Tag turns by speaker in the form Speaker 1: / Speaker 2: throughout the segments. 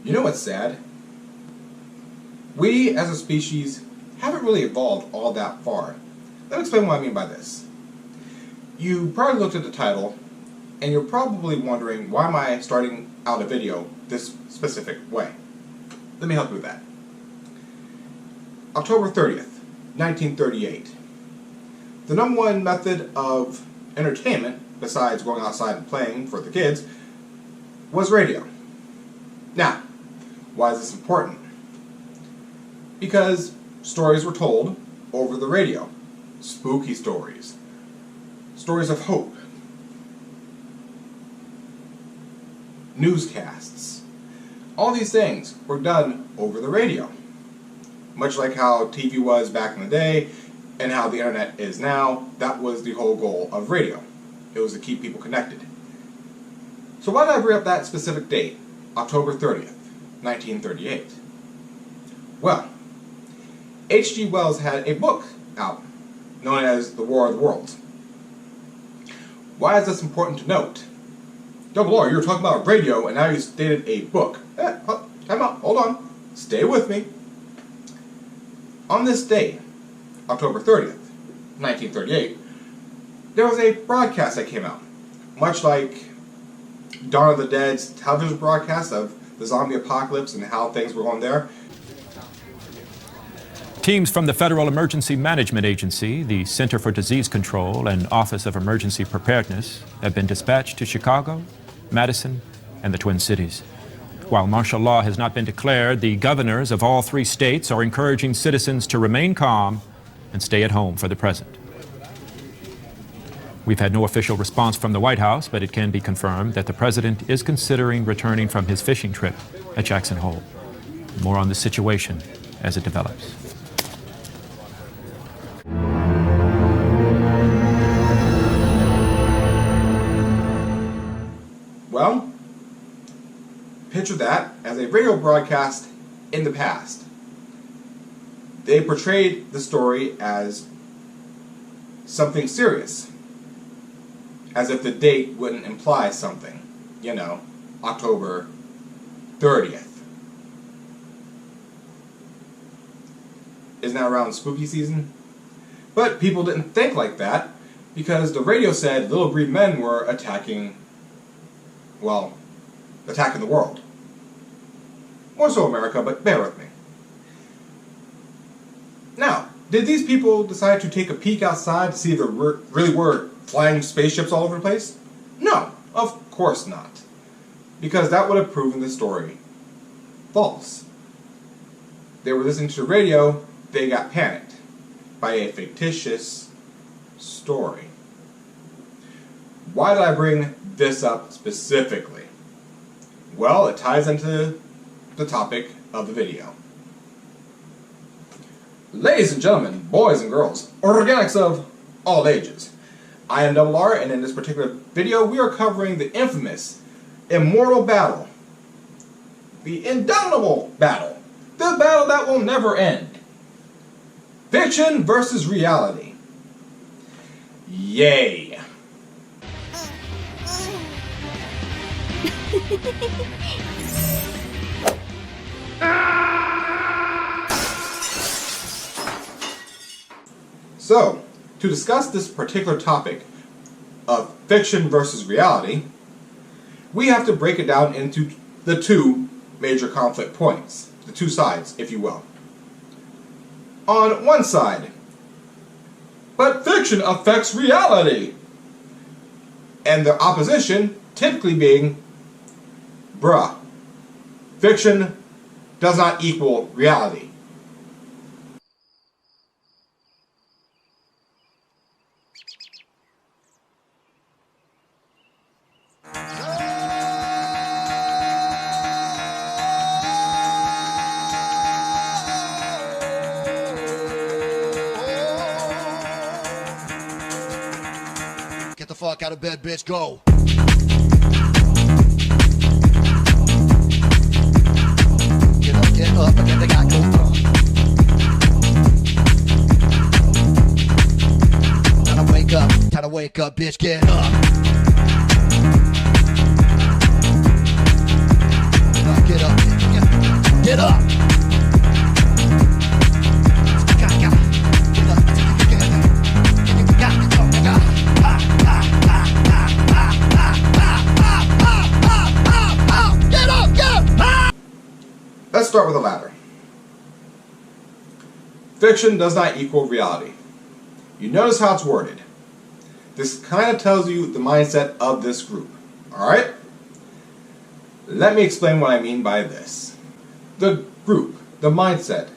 Speaker 1: You know what's sad? We, as a species, haven't really evolved all that far. Let me explain what I mean by this. You probably looked at the title, and you're probably wondering, why am I starting out a video this specific way? Let me help you with that. October 30th, 1938. The number one method of entertainment, besides going outside and playing for the kids, was radio. Now, why is this important? Because stories were told over the radio. Spooky stories. Stories of hope. Newscasts. All these things were done over the radio. Much like how TV was back in the day and how the internet is now, that was the whole goal of radio. It was to keep people connected. So why did I bring up that specific date, October 30th, 1938? Well, H.G. Wells had a book out known as The War of the Worlds. Why is this important to note? Double R, you were talking about radio and now you stated a book. Time out, hold on, stay with me. On this day, October 30th, 1938, there was a broadcast that came out. Much like Dawn of the Dead's television broadcast of the zombie apocalypse and how things were going there.
Speaker 2: Teams from the Federal Emergency Management Agency, the Center for Disease Control, and Office of Emergency Preparedness have been dispatched to Chicago, Madison, and the Twin Cities. While martial law has not been declared, the governors of all three states are encouraging citizens to remain calm and stay at home for the present. We've had no official response from the White House, but it can be confirmed that the president is considering returning from his fishing trip at Jackson Hole. More on the situation as it develops.
Speaker 1: Well, picture that as a radio broadcast in the past. They portrayed the story as something serious, as if the date wouldn't imply something. You know, October 30th. Isn't that around spooky season? But people didn't think like that because the radio said little green men were attacking the world. More so America, but bear with me. Now, did these people decide to take a peek outside to see if there really were flying spaceships all over the place? No, of course not. Because that would have proven the story false. They were listening to the radio, they got panicked by a fictitious story. Why did I bring this up specifically? Well, it ties into the topic of the video. Ladies and gentlemen, boys and girls, organics of all ages, I am Double R, and in this particular video we are covering the infamous, immortal battle, the indomitable battle, the battle that will never end. Fiction versus reality. Yay. So, to discuss this particular topic of fiction versus reality, we have to break it down into the two major conflict points, the two sides, if you will. On one side, but fiction affects reality, and the opposition typically being, bruh, fiction does not equal reality.
Speaker 3: Get the fuck out of bed, bitch, go. Get up, again, they got go from. Time to wake up, bitch, get up. Get up, Get up.
Speaker 1: Let's start with the latter. Fiction does not equal reality. You notice how it's worded. This kind of tells you the mindset of this group. Alright? Let me explain what I mean by this. The group, the mindset,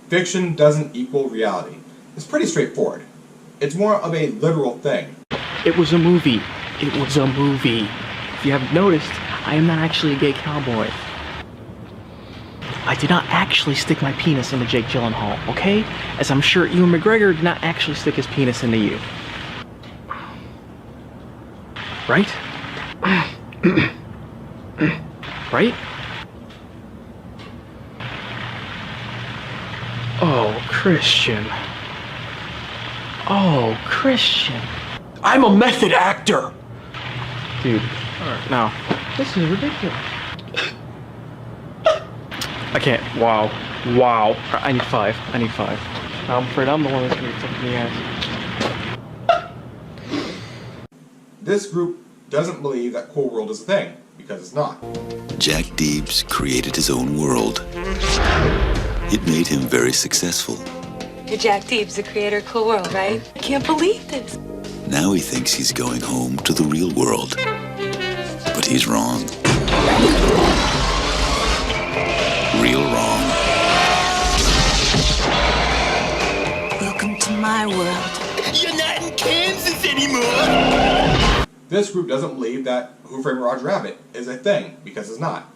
Speaker 1: fiction doesn't equal reality. It's pretty straightforward. It's more of a literal thing.
Speaker 4: It was a movie. It was a movie. If you haven't noticed, I am not actually a gay cowboy. I did not actually stick my penis into Jake Gyllenhaal, okay? As I'm sure Ewan McGregor did not actually stick his penis into you. Right? Right? Oh, Christian. Oh, Christian. I'm a method actor! Dude, no. This is ridiculous. I can't. Wow. Wow. I need 5. I need 5. I'm afraid I'm the one that's gonna be fucking the ass.
Speaker 1: This group doesn't believe that Cool World is a thing, because it's not.
Speaker 5: Jack Deebs created his own world. It made him very successful.
Speaker 6: You're Jack Deebs, the creator of Cool World, right? I can't believe this.
Speaker 5: Now he thinks he's going home to the real world. But he's wrong. Real wrong.
Speaker 6: Welcome to my world.
Speaker 3: You're not in Kansas anymore.
Speaker 1: This group doesn't believe that Who Framed Roger Rabbit is a thing, because it's not.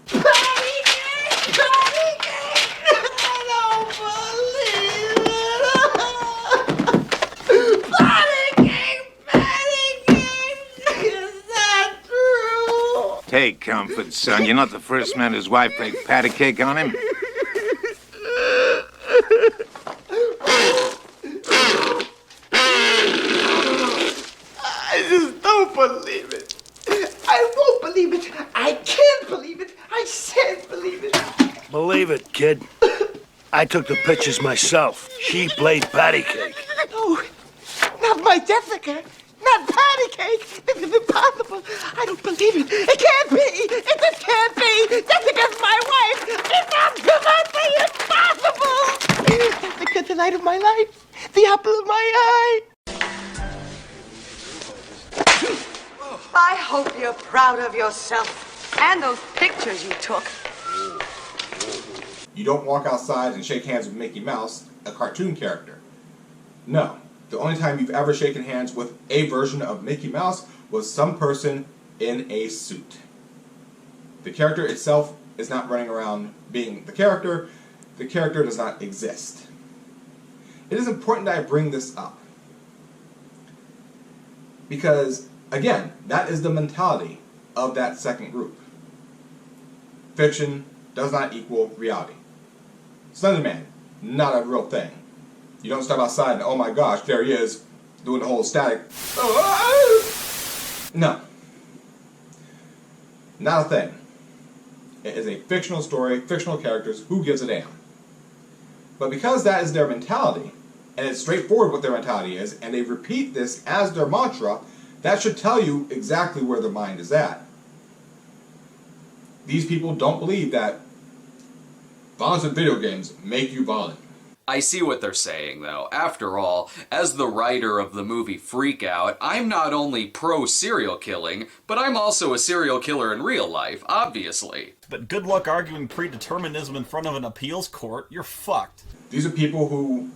Speaker 7: Take comfort, son. You're not the first man whose wife baked patty cake on him.
Speaker 3: I just don't believe it. I won't believe it. I can't believe it. I shan't believe it.
Speaker 8: Believe it, kid. I took the pictures myself. She played patty cake.
Speaker 3: No, not my Jessica. Not patty cake. This is impossible. I don't believe it. It can't be. It just can't be. Jessica's my wife. It's absolutely impossible. Jessica's the light of my life. The apple of my eye.
Speaker 6: I hope you're proud of yourself and those pictures you took.
Speaker 1: You don't walk outside and shake hands with Mickey Mouse, a cartoon character. No. The only time you've ever shaken hands with a version of Mickey Mouse was some person in a suit. The character itself is not running around being the character. The character does not exist. It is important that I bring this up. Because, again, that is the mentality of that second group. Fiction does not equal reality. Slender Man, not a real thing. You don't step outside and, oh my gosh, there he is, doing the whole static. No. Not a thing. It is a fictional story, fictional characters, who gives a damn? But because that is their mentality, and it's straightforward what their mentality is, and they repeat this as their mantra, that should tell you exactly where their mind is at. These people don't believe that violence in video games make you violent.
Speaker 9: I see what they're saying, though. After all, as the writer of the movie Freak Out, I'm not only pro-serial killing, but I'm also a serial killer in real life, obviously.
Speaker 10: But good luck arguing predeterminism in front of an appeals court. You're fucked.
Speaker 1: These are people who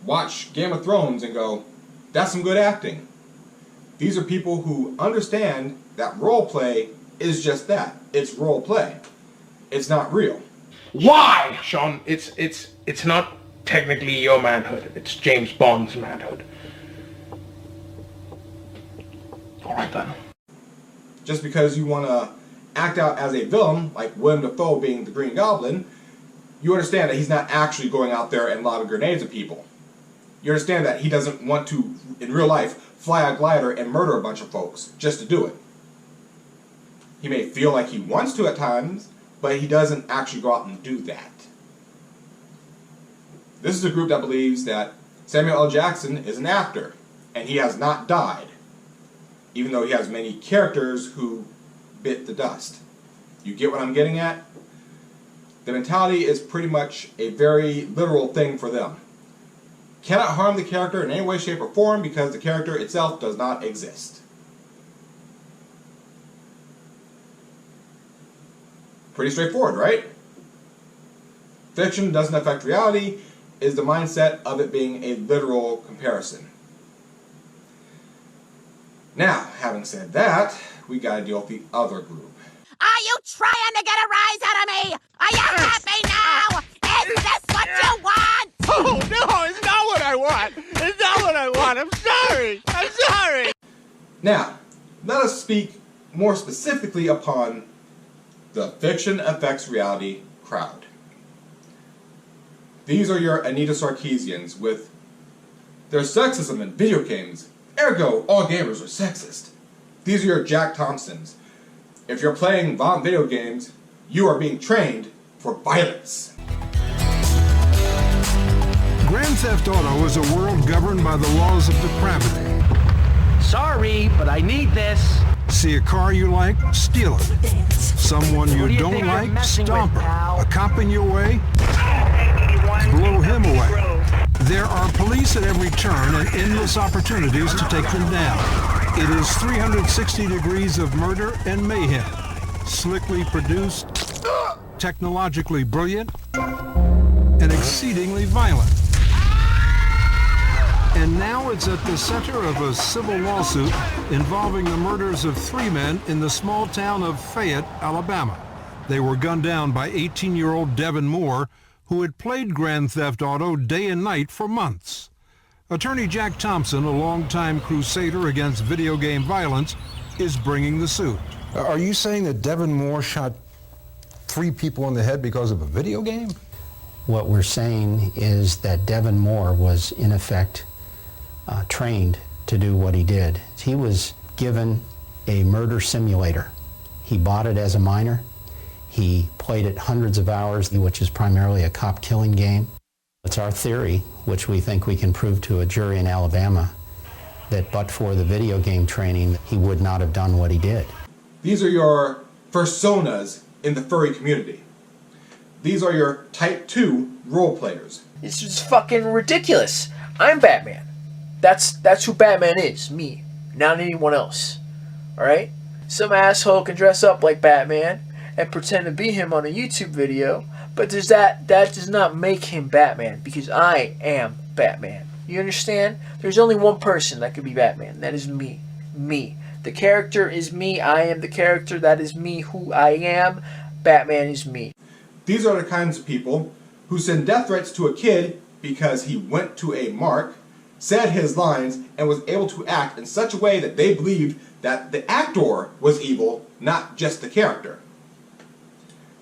Speaker 1: watch Game of Thrones and go, that's some good acting. These are people who understand that role play is just that. It's role play. It's not real.
Speaker 11: Why, Sean? It's not technically your manhood. It's James Bond's manhood. Alright then.
Speaker 1: Just because you want to act out as a villain, like Willem Dafoe being the Green Goblin, you understand that he's not actually going out there and lobbing grenades at people. You understand that he doesn't want to, in real life, fly a glider and murder a bunch of folks just to do it. He may feel like he wants to at times, but he doesn't actually go out and do that. This is a group that believes that Samuel L. Jackson is an actor, and he has not died, even though he has many characters who bit the dust. You get what I'm getting at? The mentality is pretty much a very literal thing for them. Cannot harm the character in any way, shape, or form because the character itself does not exist. Pretty straightforward, right? Fiction doesn't affect reality is the mindset of it being a literal comparison. Now, having said that, we gotta deal with the other group.
Speaker 3: Are you trying to get a rise out of me? Are you happy now? Is this what you want?
Speaker 8: Oh, no, it's not what I want. It's not what I want. I'm sorry. I'm sorry.
Speaker 1: Now, let us speak more specifically upon the fiction affects reality crowd. These are your Anita Sarkeesians with their sexism in video games. Ergo, all gamers are sexist. These are your Jack Thompsons. If you're playing violent video games, you are being trained for violence.
Speaker 12: Grand Theft Auto is a world governed by the laws of depravity.
Speaker 4: Sorry, but I need this.
Speaker 12: See a car you like? Steal it. Someone you don't like? Stomp her. A cop in your way? Blow him away. There are police at every turn and endless opportunities to take them down. It is 360 degrees of murder and mayhem. Slickly produced, technologically brilliant, and exceedingly violent. And now it's at the center of a civil lawsuit involving the murders of 3 men in the small town of Fayette, Alabama. They were gunned down by 18-year-old Devin Moore, who had played Grand Theft Auto day and night for months. Attorney Jack Thompson, a longtime crusader against video game violence, is bringing the suit.
Speaker 13: Are you saying that Devin Moore shot 3 people in the head because of a video game?
Speaker 14: What we're saying is that Devin Moore was, in effect, trained to do what he did. He was given a murder simulator. He bought it as a minor. He played it hundreds of hours, which is primarily a cop-killing game. It's our theory, which we think we can prove to a jury in Alabama, that but for the video game training, he would not have done what he did.
Speaker 1: These are your personas in the furry community. These are your Type 2 role players.
Speaker 15: It's just fucking ridiculous. I'm Batman. That's who Batman is, me, not anyone else. Alright? Some asshole can dress up like Batman and pretend to be him on a YouTube video, but that does not make him Batman, because I am Batman. You understand? There's only one person that could be Batman. That is me. Me. The character is me. I am the character. That is me, who I am. Batman is me.
Speaker 1: These are the kinds of people who send death threats to a kid because he went to a mark, said his lines, and was able to act in such a way that they believed that the actor was evil, not just the character.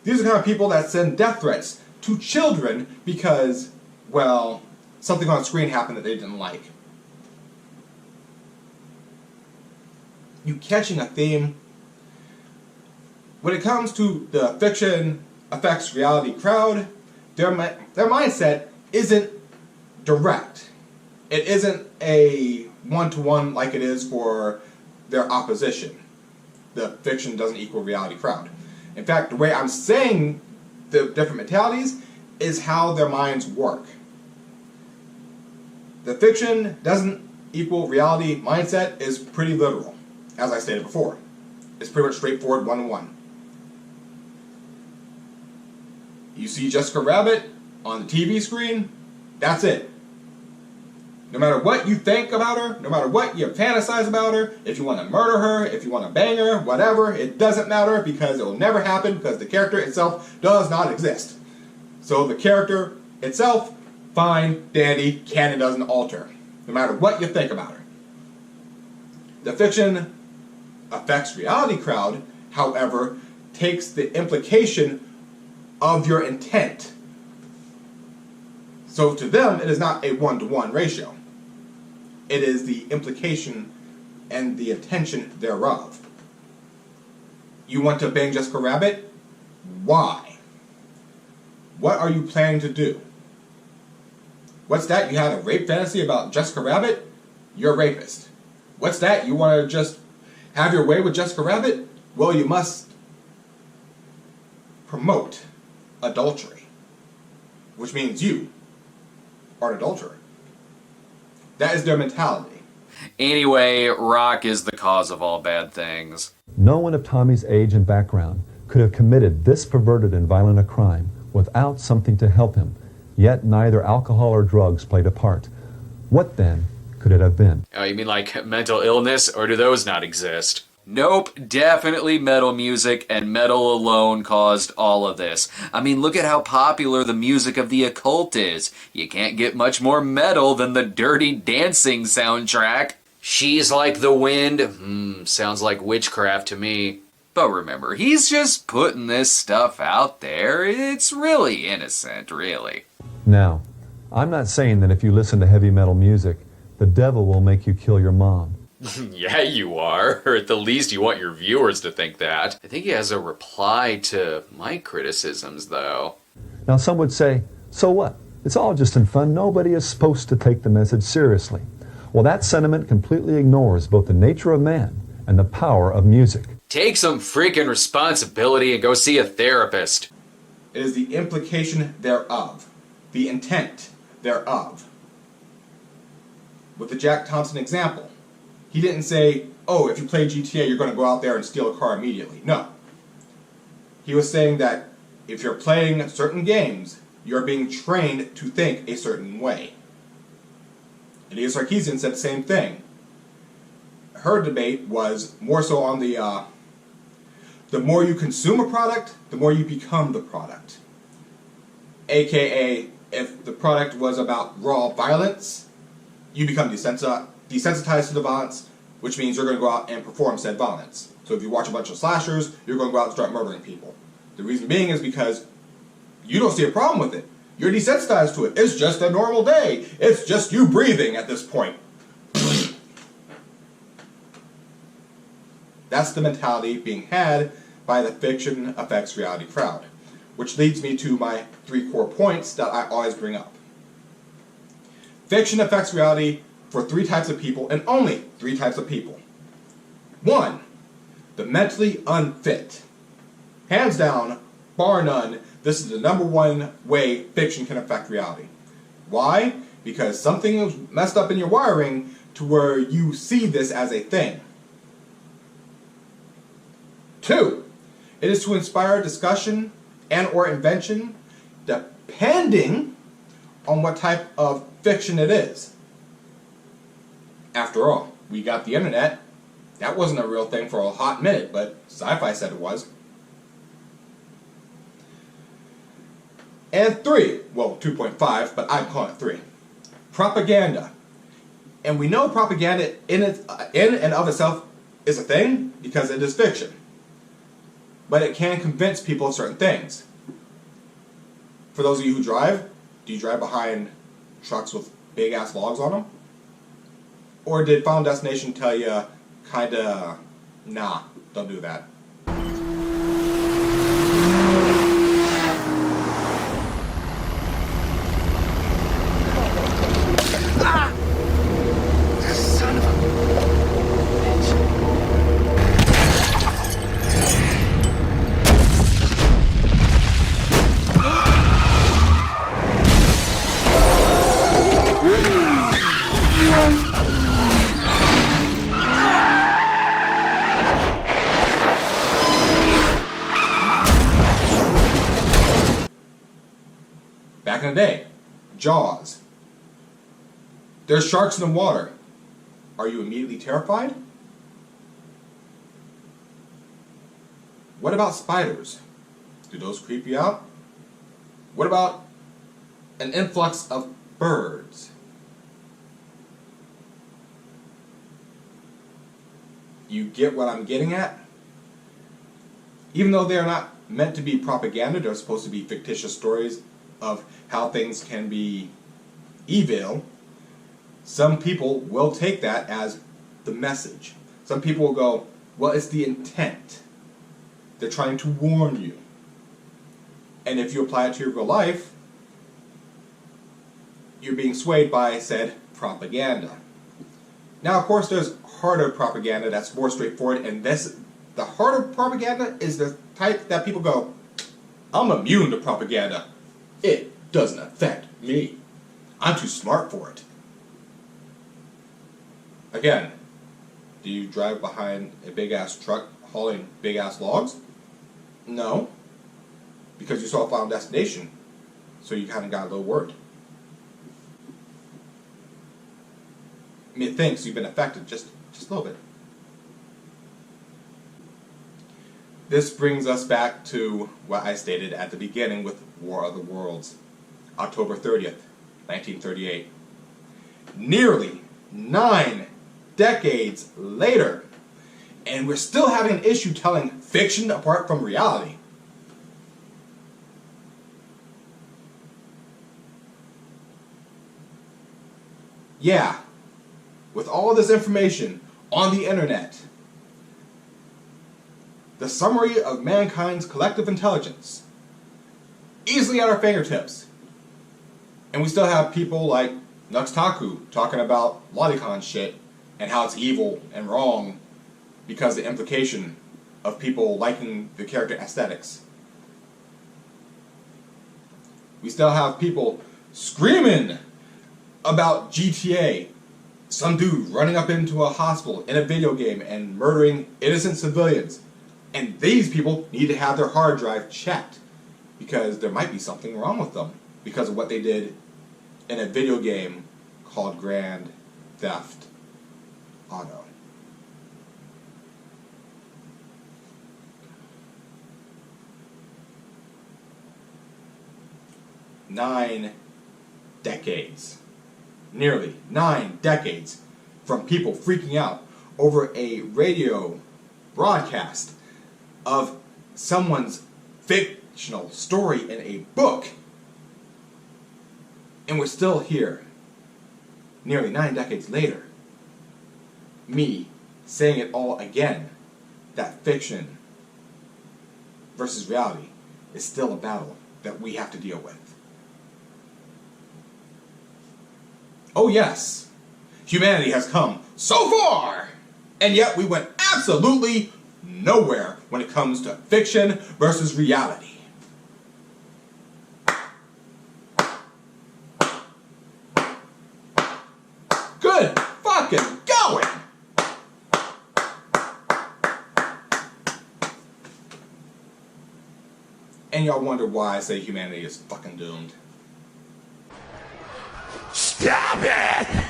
Speaker 1: These are the kind of people that send death threats to children because, well, something on screen happened that they didn't like. You catching a theme? When it comes to the fiction affects reality crowd, their mindset isn't direct. It isn't a one-to-one like it is for their opposition. The fiction doesn't equal reality crowd. In fact, the way I'm saying the different mentalities is how their minds work. The fiction doesn't equal reality mindset is pretty literal, as I stated before. It's pretty much straightforward one-to-one. You see Jessica Rabbit on the TV screen, that's it. No matter what you think about her, no matter what you fantasize about her, if you want to murder her, if you want to bang her, whatever, it doesn't matter because it will never happen because the character itself does not exist. So the character itself, fine, dandy, canon doesn't alter, no matter what you think about her. The fiction affects reality crowd, however, takes the implication of your intent. So to them, it is not a one-to-one ratio. It is the implication and the intention thereof. You want to bang Jessica Rabbit? Why? What are you planning to do? What's that? You had a rape fantasy about Jessica Rabbit? You're a rapist. What's that? You want to just have your way with Jessica Rabbit? Well, you must promote adultery, which means you are an adulterer. That is their mentality.
Speaker 9: Anyway, rock is the cause of all bad things.
Speaker 16: No one of Tommy's age and background could have committed this perverted and violent a crime without something to help him, yet neither alcohol or drugs played a part. What then could it have been?
Speaker 9: Oh, you mean like mental illness, or do those not exist? Nope, definitely metal music, and metal alone caused all of this. I mean, look at how popular the music of the occult is. You can't get much more metal than the Dirty Dancing soundtrack. She's Like the Wind, sounds like witchcraft to me. But remember, he's just putting this stuff out there. It's really innocent, really.
Speaker 16: Now, I'm not saying that if you listen to heavy metal music, the devil will make you kill your mom.
Speaker 9: Yeah, you are. Or at the least you want your viewers to think that. I think he has a reply to my criticisms, though.
Speaker 16: Now, some would say, so what? It's all just in fun. Nobody is supposed to take the message seriously. Well, that sentiment completely ignores both the nature of man and the power of music.
Speaker 9: Take some freaking responsibility and go see a therapist.
Speaker 1: It is the implication thereof, the intent thereof. With the Jack Thompson example, he didn't say, oh, if you play GTA, you're going to go out there and steal a car immediately. No. He was saying that if you're playing certain games, you're being trained to think a certain way. And Anita Sarkeesian said the same thing. Her debate was more so on the more you consume a product, the more you become the product. AKA, if the product was about raw violence, you become desensitized to the violence, which means you're going to go out and perform said violence. So if you watch a bunch of slashers, you're going to go out and start murdering people. The reason being is because you don't see a problem with it. You're desensitized to it. It's just a normal day. It's just you breathing at this point. That's the mentality being had by the fiction affects reality crowd. Which leads me to my 3 core points that I always bring up. Fiction affects reality for 3 types of people, and only 3 types of people. 1, the mentally unfit. Hands down, bar none, this is the #1 way fiction can affect reality. Why? Because something is messed up in your wiring to where you see this as a thing. 2, it is to inspire discussion and or invention depending on what type of fiction it is. After all, we got the internet. That wasn't a real thing for a hot minute, but sci-fi said it was. And 3, well, 2.5, but I'm calling it 3. Propaganda. And we know propaganda in and of itself is a thing because it is fiction. But it can convince people of certain things. For those of you who drive, do you drive behind trucks with big-ass logs on them? Or did Final Destination tell you, kinda, nah, don't do that?
Speaker 3: Son of a bitch.
Speaker 1: Back in the day, Jaws. There's sharks in the water. Are you immediately terrified? What about spiders? Do those creep you out? What about an influx of birds? You get what I'm getting at? Even though they're not meant to be propaganda, they're supposed to be fictitious stories of how things can be evil. Some people will take that as the message. Some people will go, well, it's the intent. They're trying to warn you. And if you apply it to your real life, you're being swayed by said propaganda. Now, of course, there's harder propaganda that's more straightforward, and the harder propaganda is the type that people go, I'm immune to propaganda. It doesn't affect me. I'm too smart for it. Again, do you drive behind a big-ass truck hauling big-ass logs? No. Because you saw a final destination, so you kind of got a little worried. Methinks you've been affected just a little bit. This brings us back to what I stated at the beginning with War of the Worlds, October 30th, 1938. Nearly 9 decades later, and we're still having an issue telling fiction apart from reality. Yeah, with all this information on the internet, the summary of mankind's collective intelligence, easily at our fingertips, and we still have people like Nuxtaku talking about lolicon shit and how it's evil and wrong because of the implication of people liking the character aesthetics. We still have people screaming about GTA. Some dude running up into a hospital in a video game and murdering innocent civilians. And these people need to have their hard drive checked because there might be something wrong with them because of what they did in a video game called Grand Theft Auto. Nine decades. Nearly 9 decades from people freaking out over a radio broadcast of someone's fictional story in a book. And we're still here, nearly 9 decades later, me saying it all again, that fiction versus reality is still a battle that we have to deal with. Oh yes, humanity has come so far, and yet we went absolutely nowhere when it comes to fiction versus reality. Good fucking going! And y'all wonder why I say humanity is fucking doomed.
Speaker 3: Stop it!